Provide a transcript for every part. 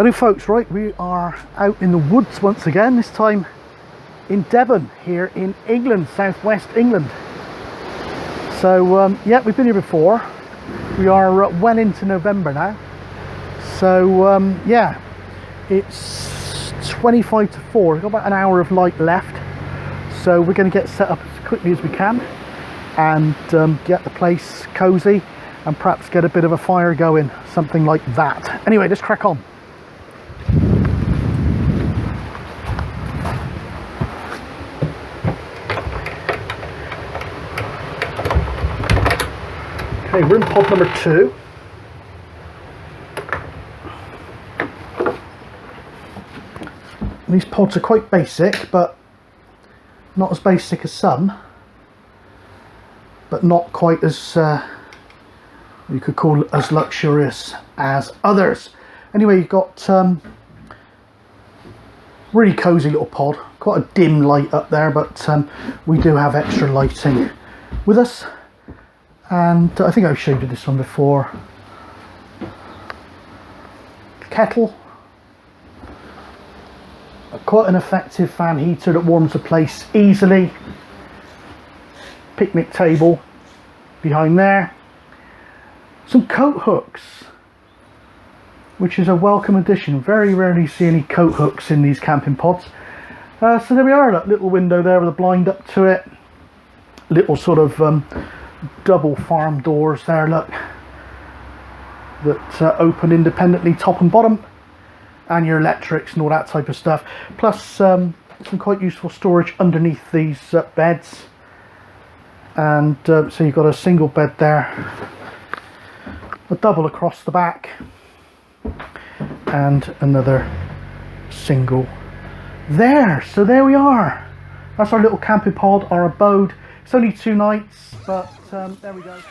Hello folks, right, we are out in the woods once again, this time in Devon, here in England, southwest England. So yeah, we've been here before. We are well into November now. So yeah, it's 25 to 4, we've got about an hour of light left. So we're going to get set up as quickly as we can and get the place cozy and perhaps get a bit of a fire going, something like that. Anyway, let's crack on. Okay, we're in pod number 2. These pods are quite basic, but not as basic as some, but not quite as you could call as luxurious as others. Anyway, you've got really cozy little pod, quite a dim light up there, but we do have extra lighting with us. And I think I've showed you this one before. Kettle, quite an effective fan heater that warms the place easily. Picnic table behind there. Some coat hooks, which is a welcome addition. Very rarely see any coat hooks in these camping pods. So there we are, that little window there with a blind up to it. Little sort of double farm doors there, look, that open independently, top and bottom, and your electrics and all that type of stuff, plus some quite useful storage underneath these beds. And so you've got a single bed there, a double across the back, and another single there. So there we are, that's our little camping pod, our abode. It's only 2 nights, but there we go.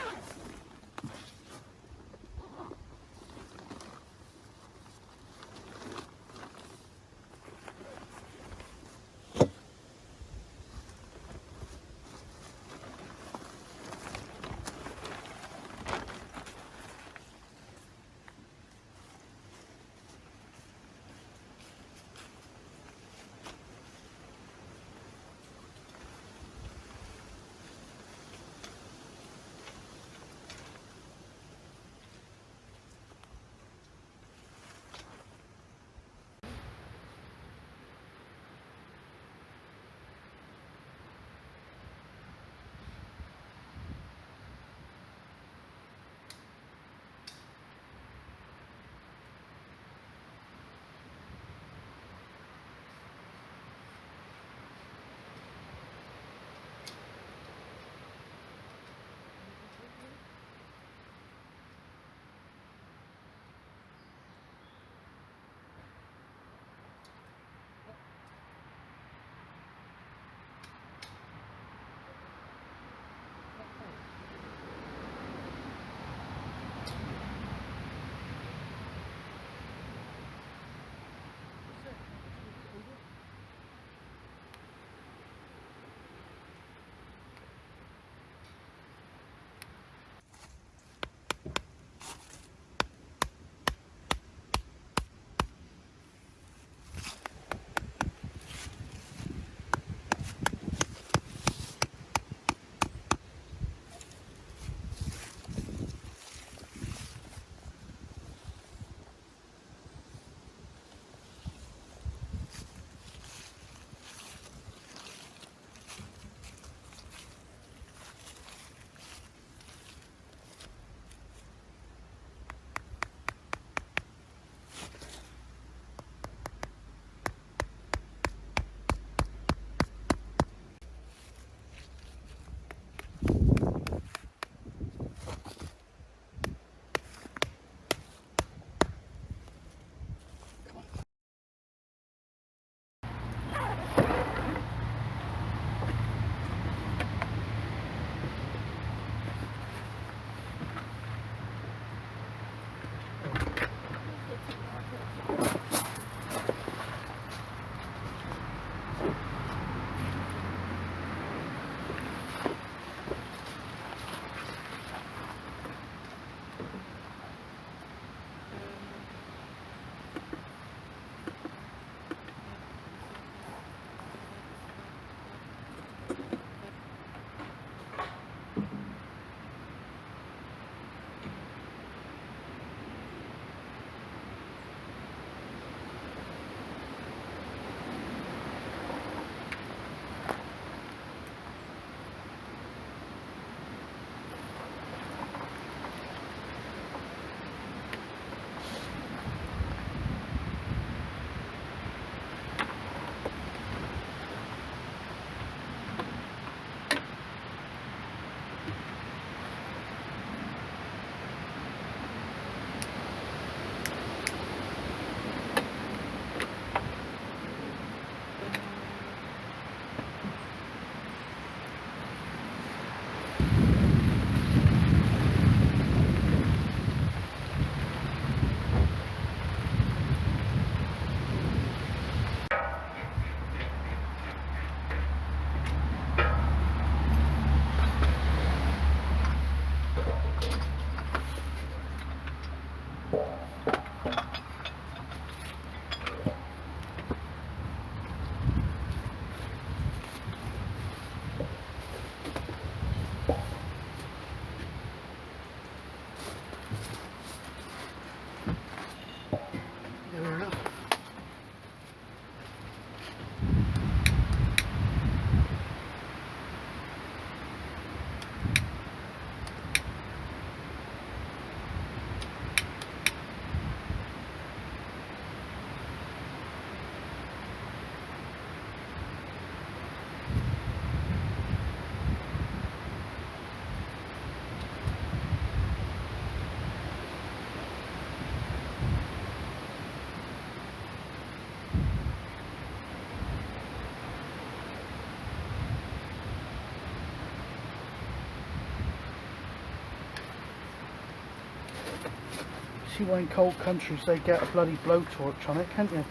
see why in cold countries they get a bloody blowtorch on it, can't you?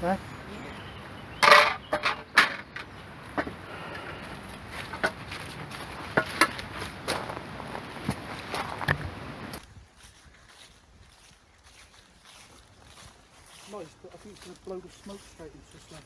Yeah? Nice, but I think it's going to blow the smoke straight into this one.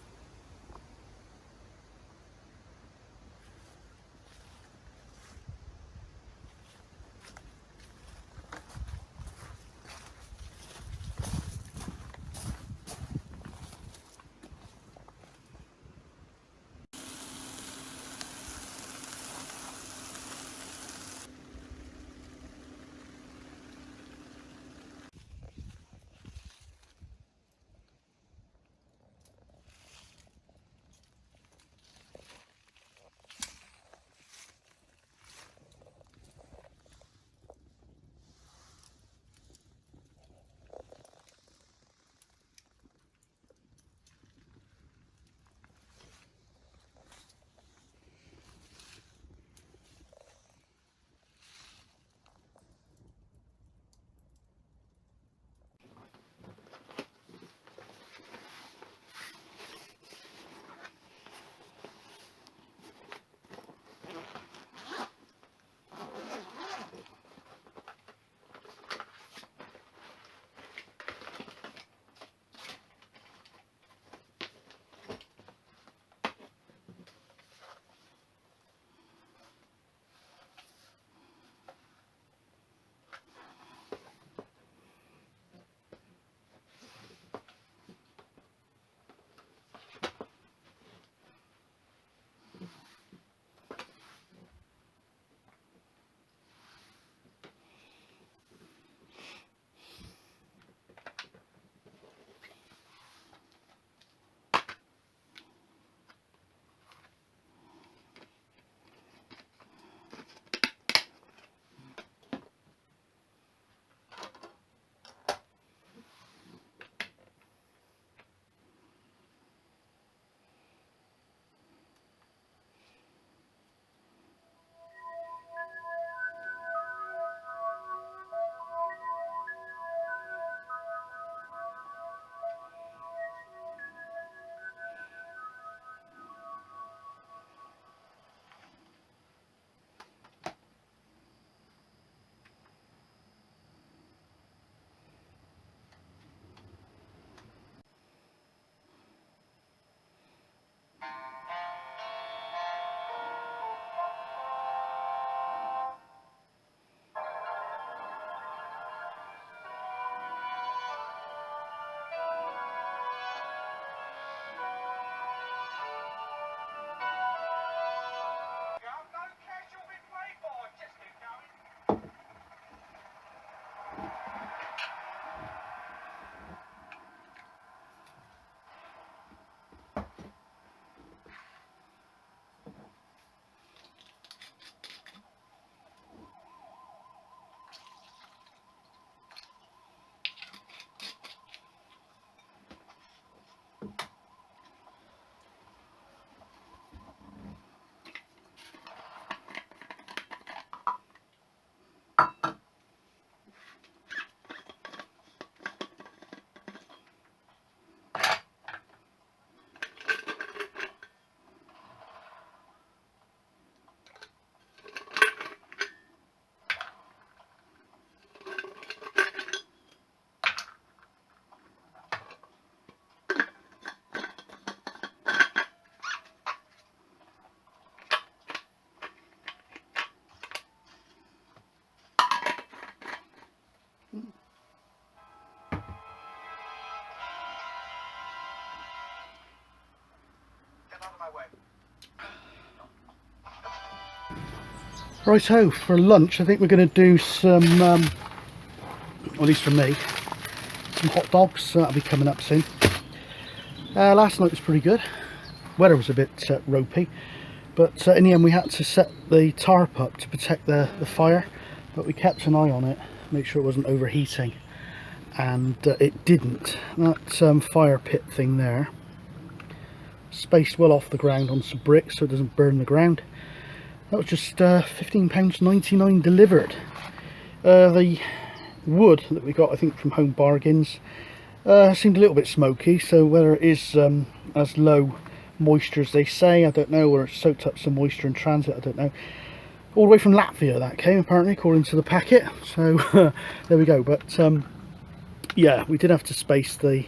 Righto, for lunch I think we're going to do some, or at least for me, some hot dogs, so that'll be coming up soon. Last night was pretty good. Weather was a bit ropey, but in the end we had to set the tarp up to protect the fire, but we kept an eye on it, make sure it wasn't overheating, and it didn't. That fire pit thing there, spaced well off the ground on some bricks so it doesn't burn the ground. That was just £15.99 delivered. The wood that we got, I think from Home Bargains, seemed a little bit smoky, so whether it is as low moisture as they say, I don't know, or it's soaked up some moisture in transit, I don't know. All the way from Latvia that came, apparently, according to the packet, so there we go. But yeah, we did have to space the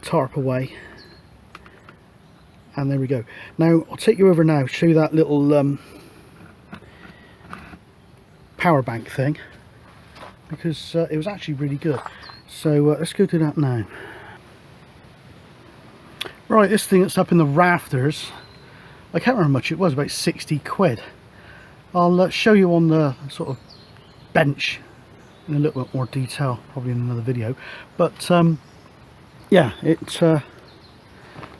tarp away, and there we go. Now I'll take you over now, show you that little power bank thing, because it was actually really good. So let's go do that now. Right, this thing that's up in the rafters, I can't remember how much it was, about 60 quid. I'll show you on the sort of bench in a little bit more detail, probably in another video. But yeah, it's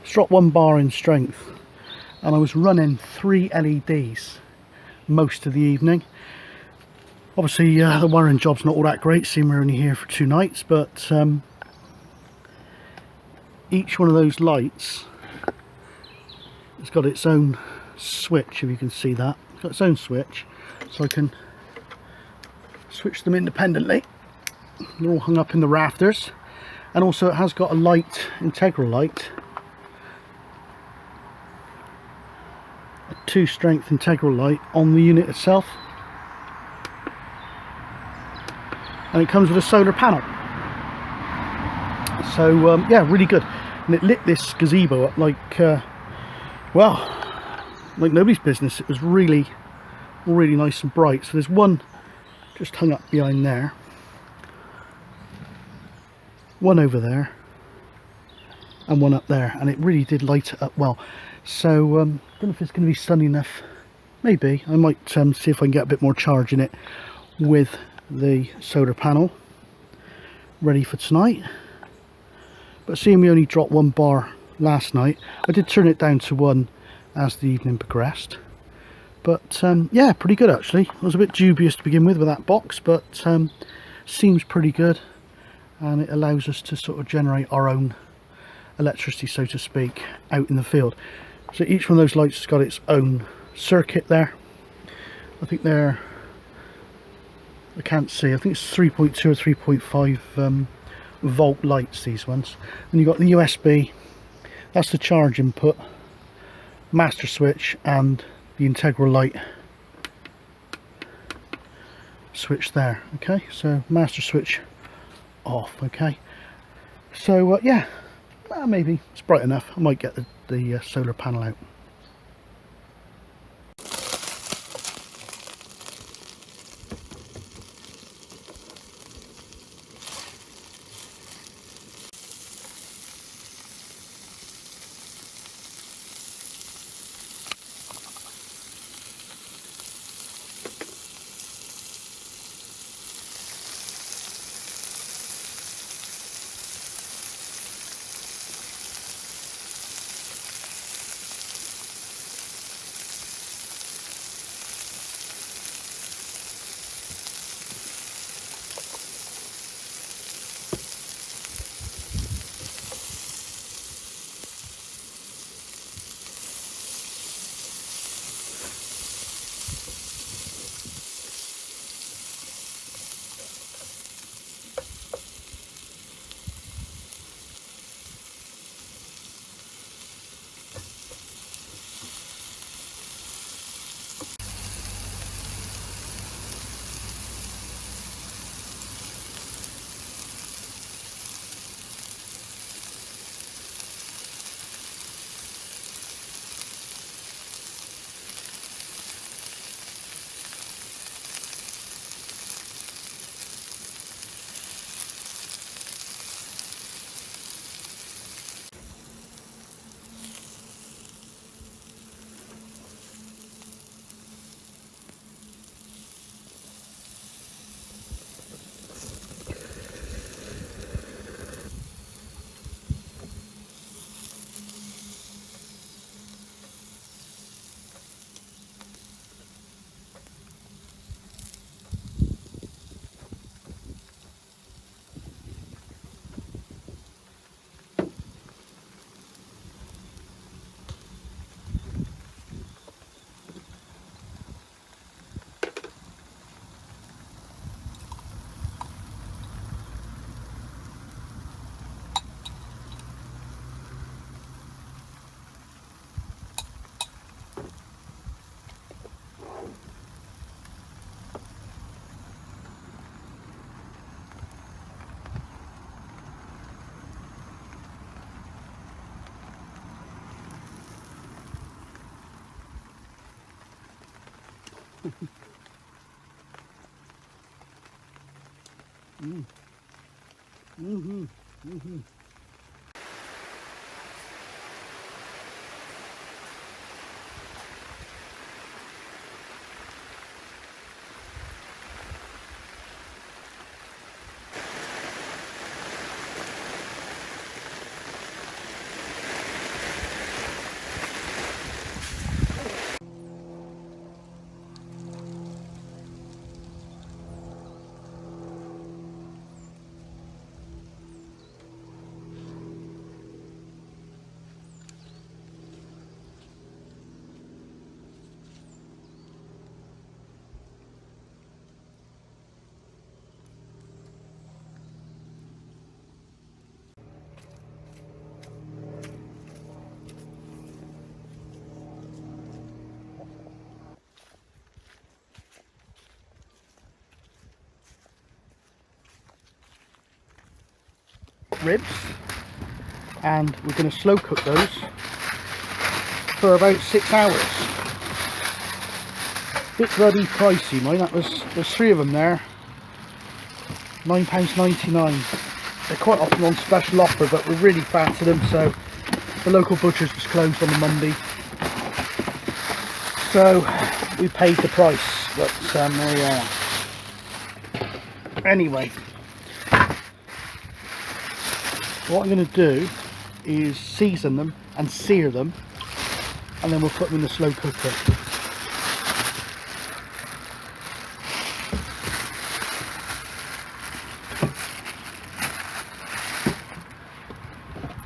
dropped 1 bar in strength, and I was running 3 LEDs most of the evening. Obviously the wiring job's not all that great, seeing we're only here for 2 nights, but each one of those lights has got its own switch, if you can see that. It's got its own switch, so I can switch them independently. They're all hung up in the rafters, and also it has got a light, integral light, a 2 strength integral light on the unit itself, and it comes with a solar panel. So yeah, really good. And it lit this gazebo up like well, like nobody's business. It was really nice and bright. So there's one just hung up behind there, one over there, and one up there, and it really did light it up well. So don't know if it's going to be sunny enough. Maybe I might see if I can get a bit more charge in it with the solar panel ready for tonight. But seeing we only dropped 1 bar last night, I did turn it down to 1 as the evening progressed. But yeah, pretty good actually. I was a bit dubious to begin with that box, but seems pretty good, and it allows us to sort of generate our own electricity, so to speak, out in the field. So each one of those lights has got its own circuit there. I think they're, I can't see, I think it's 3.2 or 3.5 volt lights, these ones. And you've got the USB, that's the charge input, master switch, and the integral light switch there. Okay, so master switch off. Okay, so yeah, maybe it's bright enough. I might get the solar panel out. Ribs, and we're going to slow cook those for about 6 hours. Bit bloody pricey, mine. There's 3 of them there, £9.99. They're quite often on special offer, but we really fancy them, so the local butcher's was closed on the Monday, so we paid the price. But there we are. Anyway, what I'm going to do is season them and sear them, and then we'll put them in the slow cooker.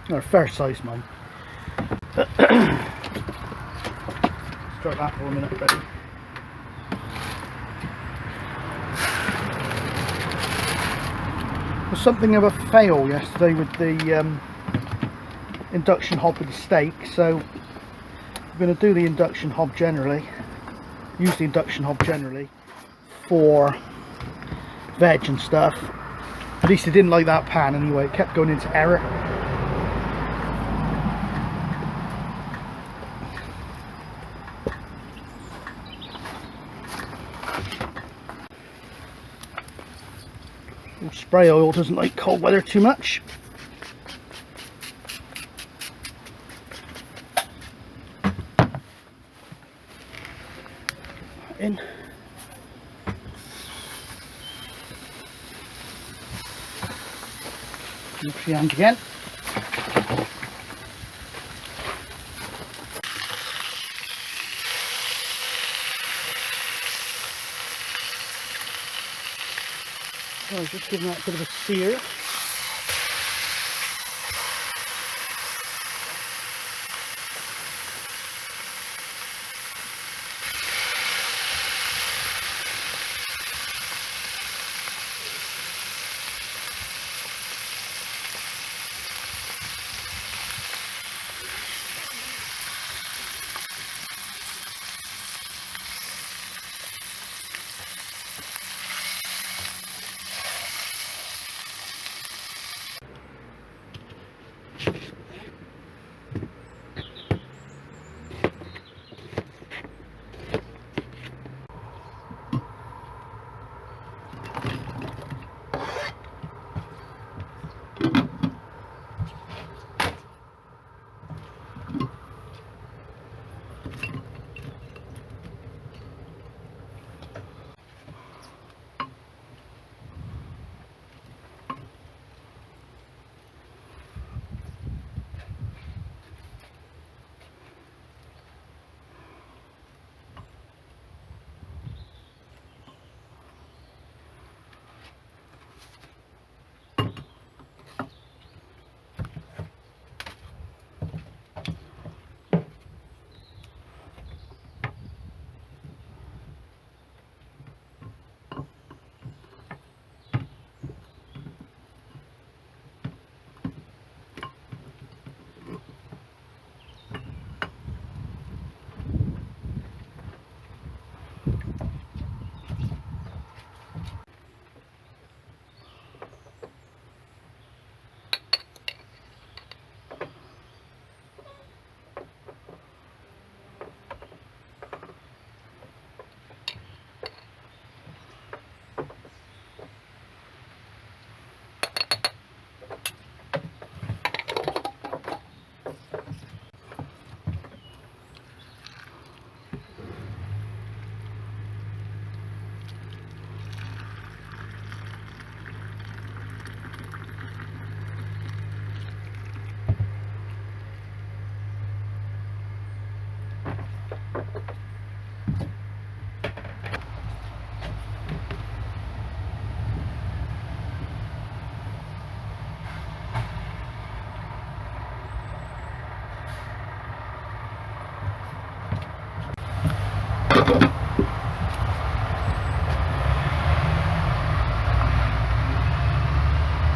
They're fair size, mine. Start that for a minute, ready. It was something of a fail yesterday with the induction hob with the steak, so I'm going to do the induction hob generally, use the induction hob generally for veg and stuff. At least I didn't like that pan anyway, it kept going into error. Spray oil doesn't like cold weather too much. In. Wash your hands again. So just giving that a bit of a sear.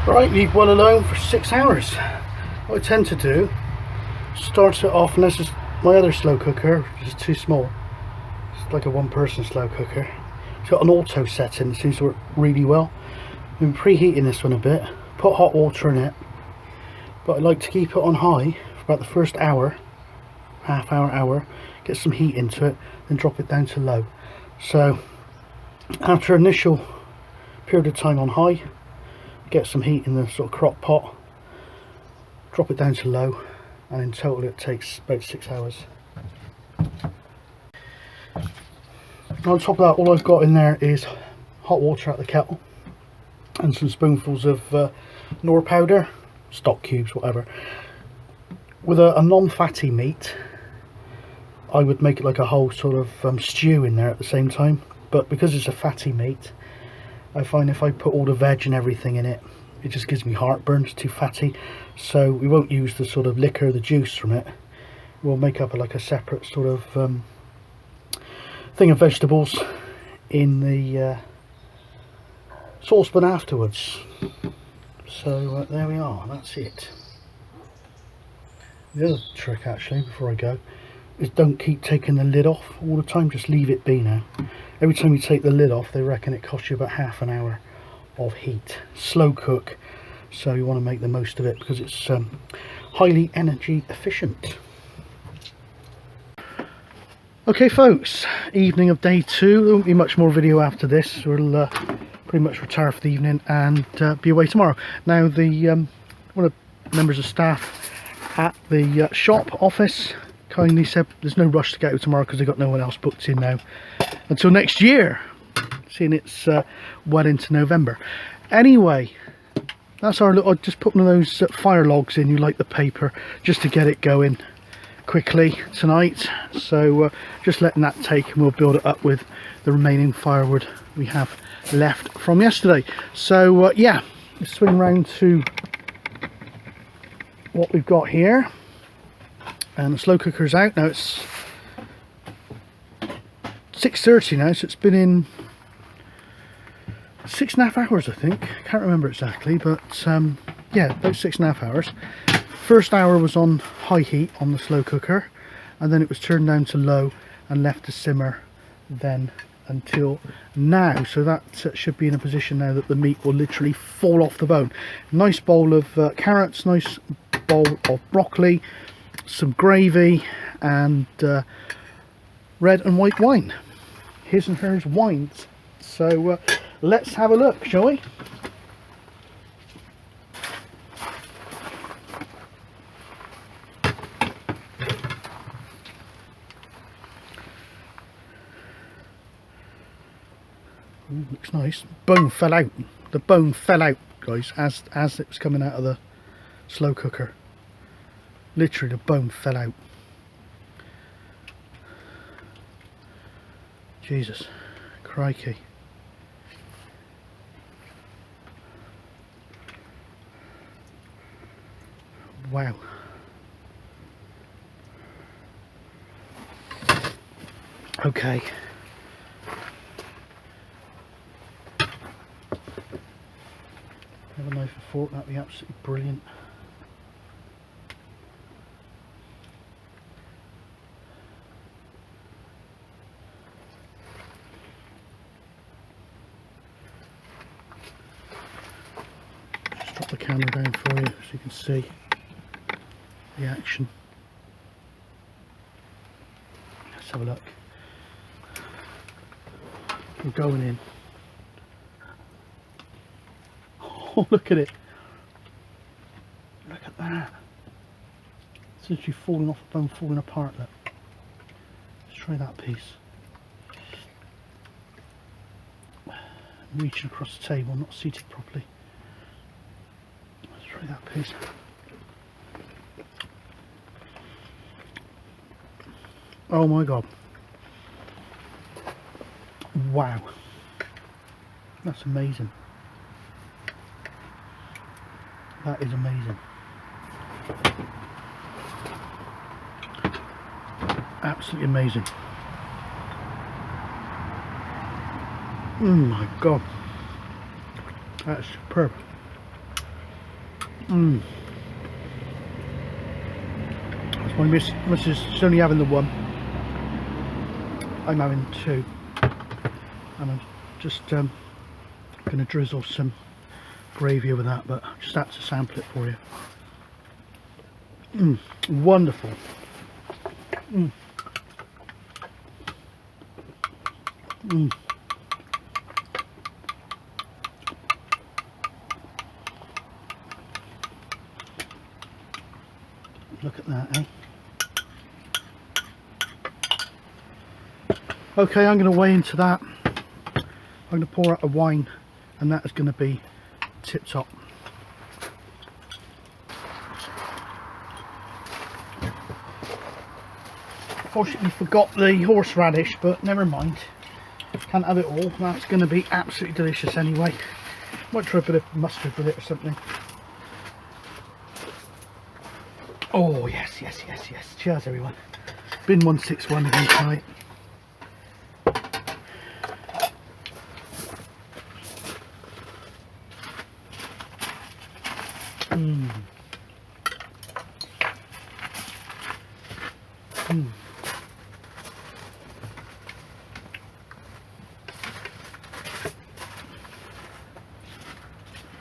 Right, leave well alone for 6 hours. What I tend to do, start it off, unless it's my other slow cooker, which is too small. It's like a one-person slow cooker. It's got an auto setting, it seems to work really well. I've been preheating this one a bit, put hot water in it, but I like to keep it on high for about the first hour, half hour, get some heat into it, then drop it down to low. So after initial period of time on high, get some heat in the sort of crock pot, drop it down to low, and in total it takes about 6 hours. On top of that, all I've got in there is hot water out the kettle and some spoonfuls of Knorr powder, stock cubes, whatever. With a non-fatty meat, I would make it like a whole sort of stew in there at the same time, but because it's a fatty meat, I find if I put all the veg and everything in it, it just gives me heartburn. It's too fatty, so we won't use the sort of liquor, the juice from it. We'll make up like a separate sort of thing of vegetables in the saucepan afterwards. So there we are, that's it. The other trick actually, before I go, is don't keep taking the lid off all the time, just leave it be now. Every time you take the lid off, they reckon it costs you about half an hour of heat. Slow cook, so you want to make the most of it because it's highly energy efficient. Okay folks, evening of day 2. There won't be much more video after this. We'll pretty much retire for the evening and be away tomorrow. Now the one of the members of staff at the shop office kindly said there's no rush to get out tomorrow because they've got no one else booked in now until next year, seeing it's well into November. Anyway, that's our little, I just put one of those fire logs in, you light the paper just to get it going quickly tonight. So just letting that take, and we'll build it up with the remaining firewood we have left from yesterday. So yeah, let's swing round to what we've got here. And the slow cooker's out now. It's 6:30 now, so it's been in 6.5 hours I think. Can't remember exactly, but yeah, about 6.5 hours. First hour was on high heat on the slow cooker, and then it was turned down to low and left to simmer then until now. So that should be in a position now that the meat will literally fall off the bone. Nice bowl of carrots, nice bowl of broccoli, some gravy, and red and white wine, his and hers wines. So let's have a look, shall we? Ooh, looks nice. Bone fell out. The bone fell out, guys, as it was coming out of the slow cooker. Literally, the bone fell out. Jesus, crikey. Wow. Okay. Have a knife and fork, that'd be absolutely brilliant. Just drop the camera down for you so you can see the action. Let's have a look. We're going in. Oh, look at it. Look at that. It's literally falling off the bone, falling apart. Look. Let's try that piece. I'm reaching across the table, not seated properly. Let's try that piece. Oh my god. Wow. That's amazing. That is amazing. Absolutely amazing. Oh my god, that's superb. That's my missus is only having the one. I'm having two, and I'm just going to drizzle some gravy over that, but just had to sample it for you. Wonderful. Look at that, eh? Okay, I'm going to weigh into that. I'm going to pour out a wine, and that is going to be tip top. Fortunately forgot the horseradish, but never mind. Can't have it all. That's going to be absolutely delicious anyway. Might try a bit of mustard with it or something. Oh yes, yes, yes, yes. Cheers everyone. Bin 161 again tonight.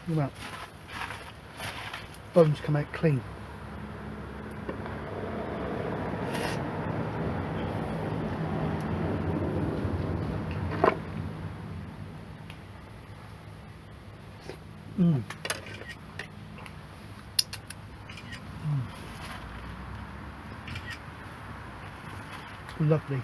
Well, bones come out clean. Lovely.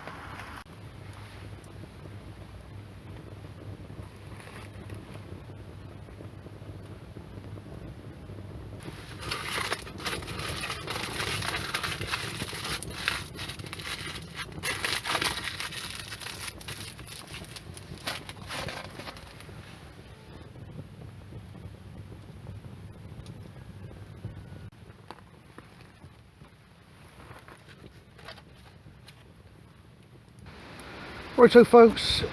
Right, so folks,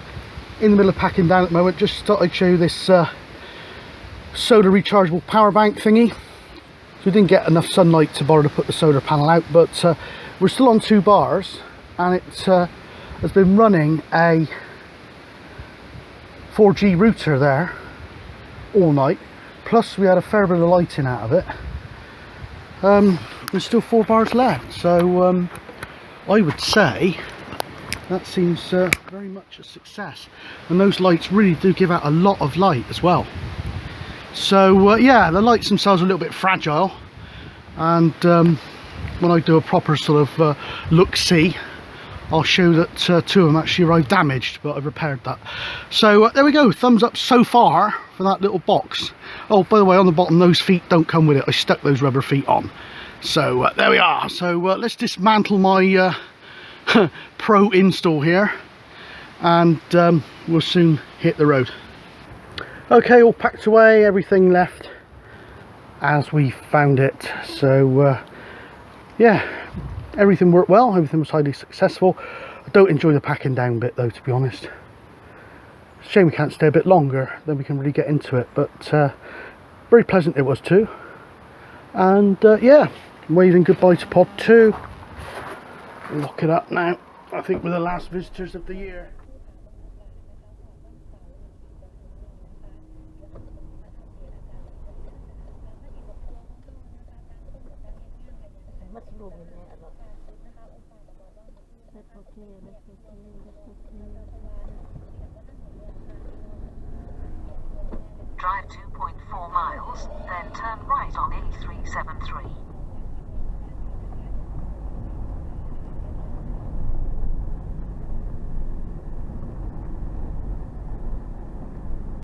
in the middle of packing down at the moment, just thought I'd show you this solar rechargeable power bank thingy. So we didn't get enough sunlight to bother to put the solar panel out, but we're still on 2 bars, and it has been running a 4G router there all night, plus we had a fair bit of lighting out of it. There's still 4 bars left, so I would say that seems very much a success, and those lights really do give out a lot of light as well. So yeah, the lights themselves are a little bit fragile, and when I do a proper sort of look-see, I'll show that 2 of them actually arrived damaged, but I've repaired that. So there we go, thumbs up so far for that little box. Oh, by the way, on the bottom, those feet don't come with it. I stuck those rubber feet on. So there we are. So let's dismantle my pro install here, and we'll soon hit the road. Okay, all packed away, everything left as we found it. So yeah, everything worked well, everything was highly successful. I don't enjoy the packing down bit though, to be honest. It's a shame we can't stay a bit longer, then we can really get into it, but very pleasant it was too. And yeah, waving goodbye to pod 2. Lock it up now. I think we're the last visitors of the year. Drive 2.4 miles, then turn right on A373.